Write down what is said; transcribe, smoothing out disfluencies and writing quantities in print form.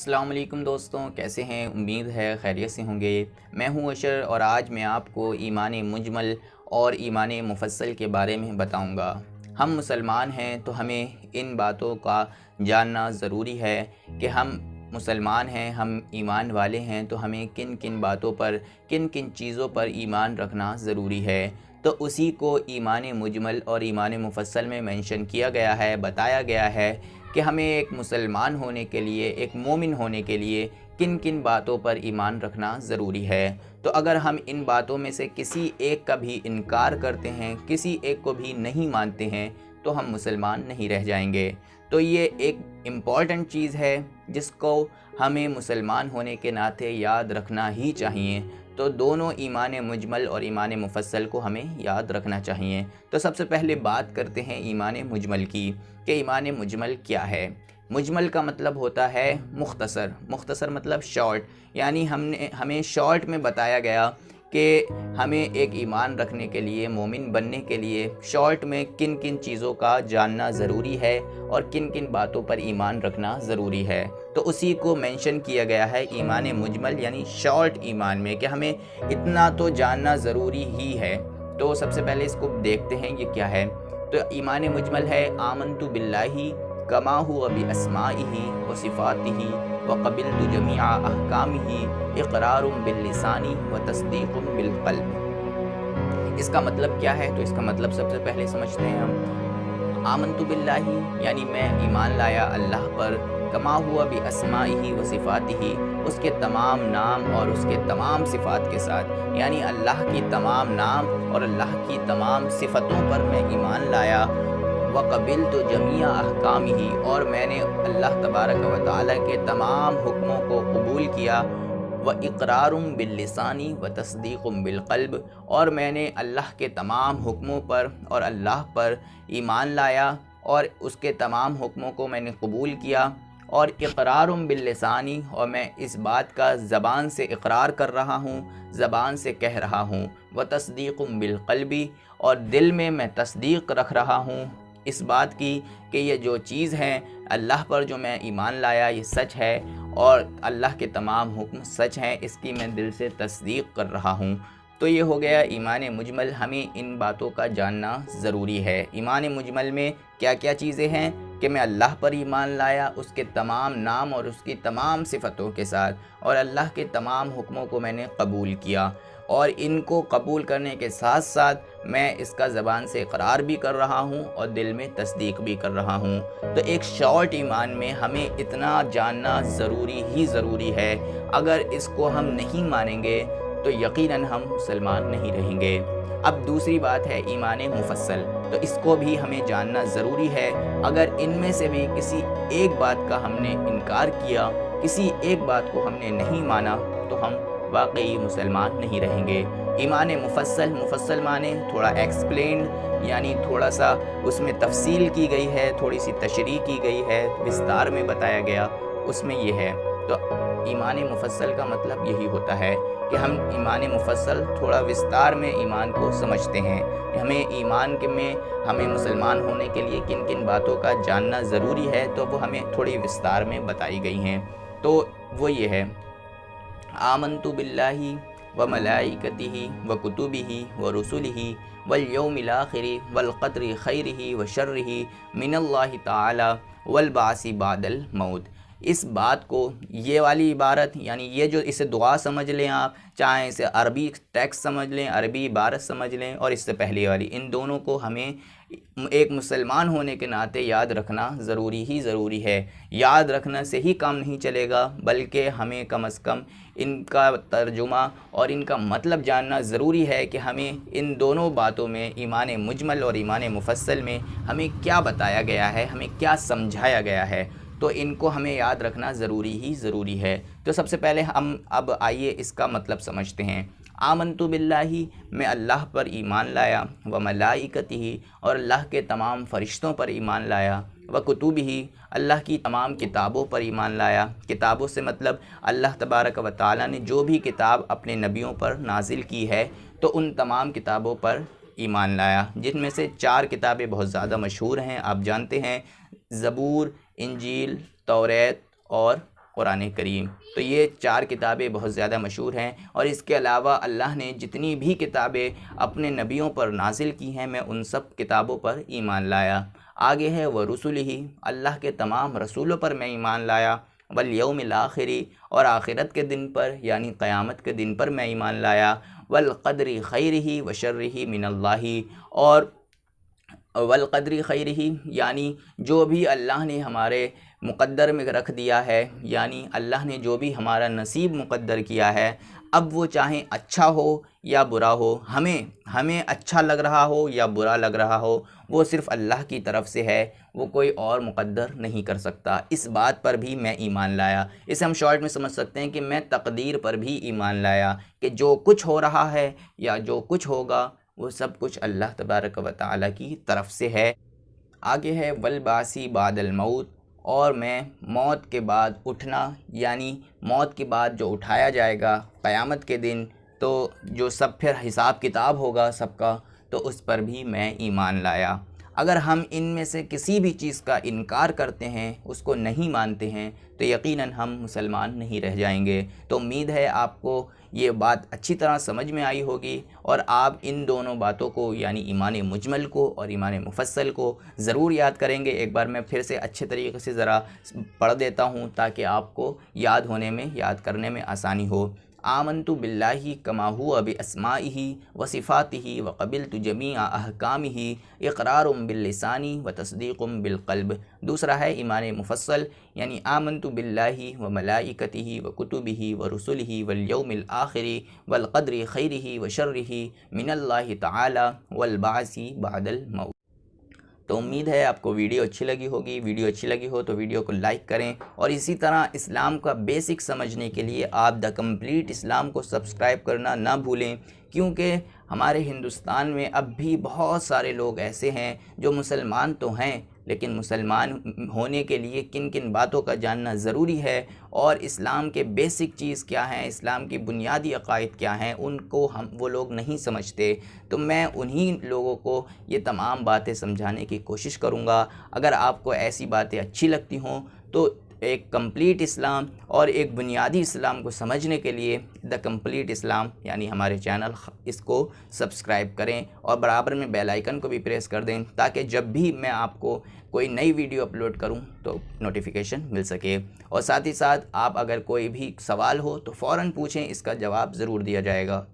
अस्सलाम वालेकुम दोस्तों, कैसे हैं? उम्मीद है खैरियत से होंगे। मैं हूं अशर और आज मैं आपको ईमान मुजमल और ईमान मुफस्सल के बारे में बताऊंगा। हम मुसलमान हैं तो हमें इन बातों का जानना ज़रूरी है कि हम मुसलमान हैं, हम ईमान वाले हैं, तो हमें किन किन बातों पर, किन किन चीज़ों पर ईमान रखना ज़रूरी है। तो उसी को ईमान मुजमल और ईमान मुफस्सल में मेंशन किया गया है, बताया गया है कि हमें एक मुसलमान होने के लिए, एक मोमिन होने के लिए किन किन बातों पर ईमान रखना ज़रूरी है। तो अगर हम इन बातों में से किसी एक का भी इनकार करते हैं, किसी एक को भी नहीं मानते हैं, तो हम मुसलमान नहीं रह जाएंगे। तो ये एक इम्पॉर्टेंट चीज़ है जिसको हमें मुसलमान होने के नाते याद रखना ही चाहिए। तो दोनों ईमान मुजमल और ईमान मुफस्सल को हमें याद रखना चाहिए। तो सबसे पहले बात करते हैं ईमान मुजमल की कि ईमान मुजमल क्या है। मुजमल का मतलब होता है मुख्तसर। मुख्तसर मतलब शॉर्ट, यानी हमें शॉर्ट में बताया गया कि हमें एक ईमान रखने के लिए, मोमिन बनने के लिए शॉर्ट में किन किन चीज़ों का जानना ज़रूरी है और किन किन बातों पर ईमान रखना ज़रूरी है। तो उसी को मेंशन किया गया है ईमान मुजमल यानी शॉर्ट ईमान में कि हमें इतना तो जानना ज़रूरी ही है। तो सबसे पहले इसको देखते हैं ये क्या है। तो ईमान मुजमल है आमनतु बिल्लाही कमा हुआ बि अस्माइही व सिफ़ातिही व क़बिलतु जमीअ अहकामिही इक़रारुम बिल लिसानी व तस्दीक़ुम बिल क़ल्ब। इसका मतलब क्या है? तो इसका मतलब सबसे पहले समझते हैं हम। आमनतु बिल्लाही यानी मैं ईमान लाया अल्लाह पर, कमा हुआ बि अस्माइही व सिफ़ातिही उसके तमाम नाम और उसके तमाम सिफ़ात के साथ, यानी अल्लाह की तमाम नाम और अल्लाह की तमाम सिफ़तों पर मैं ईमान लाया। व क़बिलतु जमीअ अहकामिही और मैंने अल्लाह तबारक व तआला के तमाम हुक्मों को कबूल किया। व इक़रारुम बिल लिसानी व तस्दीक़ुम बिल क़ल्ब और मैंने अल्लाह के तमाम हुक्मों पर और अल्लाह पर ईमान लाया और उसके तमाम हुक्मों को मैंने कबूल किया। और इक़रारुम बिल लिसानी और मैं इस बात का ज़बान से इक़रार कर रहा हूँ, ज़बान से कह रहा हूँ। व तस्दीक़ुम बिल क़ल्बी और दिल में मैं तस्दीक़ रख रहा हूँ इस बात की कि ये जो चीज़ है अल्लाह पर जो मैं ईमान लाया ये सच है और अल्लाह के तमाम हुक्म सच हैं, इसकी मैं दिल से तस्दीक़ कर रहा हूँ। तो ये हो गया ईमान मुजमल। हमें इन बातों का जानना ज़रूरी है। ईमान मुजमल में क्या क्या चीज़ें हैं कि मैं अल्लाह पर ईमान लाया उसके तमाम नाम और उसकी तमाम सिफ़तों के साथ, और अल्लाह के तमाम हुक्मों को मैंने कबूल किया, और इनको कबूल करने के साथ साथ मैं इसका ज़बान से इक़रार भी कर रहा हूँ और दिल में तस्दीक भी कर रहा हूँ। तो एक शॉर्ट ईमान में हमें इतना जानना ज़रूरी ही ज़रूरी है। अगर इसको हम नहीं मानेंगे तो यकीनन हम मुसलमान नहीं रहेंगे। अब दूसरी बात है ईमान मुफस्सल। तो इसको भी हमें जानना ज़रूरी है। अगर इनमें से भी किसी एक बात का हमने इनकार किया, किसी एक बात को हमने नहीं माना, तो हम वाकई मुसलमान नहीं रहेंगे। ईमान मुफस्सल, मुफस्सल माने थोड़ा एक्सप्लेन्ड, यानी थोड़ा सा उसमें तफसील की गई है, थोड़ी सी तशरीह की गई है, विस्तार में बताया गया, उसमें ये है। तो ईमान मुफस्सल का मतलब यही होता है कि हम ईमान मुफस्सल थोड़ा विस्तार में ईमान को समझते हैं। हमें ईमान के में हमें मुसलमान होने के लिए किन किन बातों का जानना ज़रूरी है, तो वो हमें थोड़ी विस्तार में बताई गई हैं। तो वो ये है, आमनतु बिल्लाहि व मलाइकतिही व कुतुबिही व रुसुलिही वल यौमिल आखिरि वल क़द्रि खैरिही व शर्रिही मिनल्लाहि ताला वल बासी बादल मौत। इस बात को, ये वाली इबारत, यानी ये जो, इसे दुआ समझ लें आप, चाहे इसे अरबी टेक्स्ट समझ लें, अरबी इबारत समझ लें, और इससे पहले वाली, इन दोनों को हमें एक मुसलमान होने के नाते याद रखना ज़रूरी ही ज़रूरी है। याद रखने से ही काम नहीं चलेगा, बल्कि हमें कम से कम इनका तर्जुमा और इनका मतलब जानना ज़रूरी है कि हमें इन दोनों बातों में, ईमान मुजमल और ईमान मुफस्सल में, हमें क्या बताया गया है, हमें क्या समझाया गया है। तो इनको हमें याद रखना ज़रूरी ही ज़रूरी है। तो सबसे पहले हम अब आइए इसका मतलब समझते हैं। आमनतु बिल्लाही, मैं अल्लाह पर ईमान लाया, व मलाइकतिही और अल्लाह के तमाम फ़रिश्तों पर ईमान लाया, व कुतुबिही अल्लाह की तमाम किताबों पर ईमान लाया। किताबों से मतलब अल्लाह तबारक व तआला ने जो भी किताब अपने नबियों पर नाजिल की है, तो उन तमाम किताबों पर ईमान लाया, जिनमें से 4 किताबें बहुत ज़्यादा मशहूर हैं, आप जानते हैं, ज़बूर, इंजील, तौरेत और कुरान करीम। तो ये 4 किताबें बहुत ज़्यादा मशहूर हैं, और इसके अलावा अल्लाह ने जितनी भी किताबें अपने नबियों पर नाजिल की हैं, मैं उन सब किताबों पर ईमान लाया। आगे है व रसूलिही, अल्लाह के तमाम रसूलों पर मैं ईमान लाया। वल यौमिल आखिरी, और आखिरत के दिन पर यानी क़यामत के दिन पर मैं ईमान लाया। वल क़द्रि खैरिही व शर्रिही मिनल्लाही, और वल क़द्रि खैरिही यानी जो भी अल्लाह ने हमारे मुक़द्दर में रख दिया है, यानी अल्लाह ने जो भी हमारा नसीब मुक़द्दर किया है, अब वो चाहे अच्छा हो या बुरा हो, हमें अच्छा लग रहा हो या बुरा लग रहा हो, वो सिर्फ़ अल्लाह की तरफ से है, वो कोई और मुक़द्दर नहीं कर सकता। इस बात पर भी मैं ईमान लाया। इसे हम शॉर्ट में समझ सकते हैं कि मैं तकदीर पर भी ईमान लाया, कि जो कुछ हो रहा है या जो कुछ होगा वो सब कुछ अल्लाह तबारक व तआला की तरफ से है। आगे है वल बासी बादल मौत, और मैं मौत के बाद उठना, यानी मौत के बाद जो उठाया जाएगा क़यामत के दिन, तो जो सब फिर हिसाब किताब होगा सबका, तो उस पर भी मैं ईमान लाया। अगर हम इनमें से किसी भी चीज़ का इनकार करते हैं, उसको नहीं मानते हैं, तो यकीनन हम मुसलमान नहीं रह जाएंगे। तो उम्मीद है आपको ये बात अच्छी तरह समझ में आई होगी, और आप इन दोनों बातों को यानी ईमान मुजमल को और ईमान मुफस्सल को ज़रूर याद करेंगे। एक बार मैं फिर से अच्छे तरीके से ज़रा पढ़ देता हूँ ताकि आपको याद होने में, याद करने में आसानी हो। आमन्तु बिल्लाहि कमा हुवा बिअस्माइहि व सिफ़ातिहि व क़बिलतु जमीअ अहकामिहि इक़रारुम बिल्लिसानी व तस्दीक़ुम बिलक़ल्ब। दूसरा है ईमान मुफस्सल, यानी आमन्तु बिल्लाहि व मलाइकतिहि व कुतुबिहि व रुसुलिहि वल यौमिल आखिरि वल क़द्रि खैरिहि व शर्रिहि मिनल्लाहि तआला वल बाअसी बअदल मौत। तो उम्मीद है आपको वीडियो अच्छी लगी होगी। वीडियो अच्छी लगी हो तो वीडियो को लाइक करें, और इसी तरह इस्लाम का बेसिक समझने के लिए आप द कंप्लीट इस्लाम को सब्सक्राइब करना ना भूलें, क्योंकि हमारे हिंदुस्तान में अब भी बहुत सारे लोग ऐसे हैं जो मुसलमान तो हैं, लेकिन मुसलमान होने के लिए किन किन बातों का जानना ज़रूरी है, और इस्लाम के बेसिक चीज़ क्या हैं, इस्लाम की बुनियादी अक़ाइद क्या हैं, उनको वो लोग नहीं समझते। तो मैं उन्हीं लोगों को ये तमाम बातें समझाने की कोशिश करूँगा। अगर आपको ऐसी बातें अच्छी लगती हों तो एक कंप्लीट इस्लाम और एक बुनियादी इस्लाम को समझने के लिए द कंप्लीट इस्लाम यानी हमारे चैनल, इसको सब्सक्राइब करें, और बराबर में बेल आइकन को भी प्रेस कर दें, ताकि जब भी मैं आपको कोई नई वीडियो अपलोड करूं तो नोटिफिकेशन मिल सके। और साथ ही साथ आप अगर कोई भी सवाल हो तो फ़ौरन पूछें, इसका जवाब ज़रूर दिया जाएगा।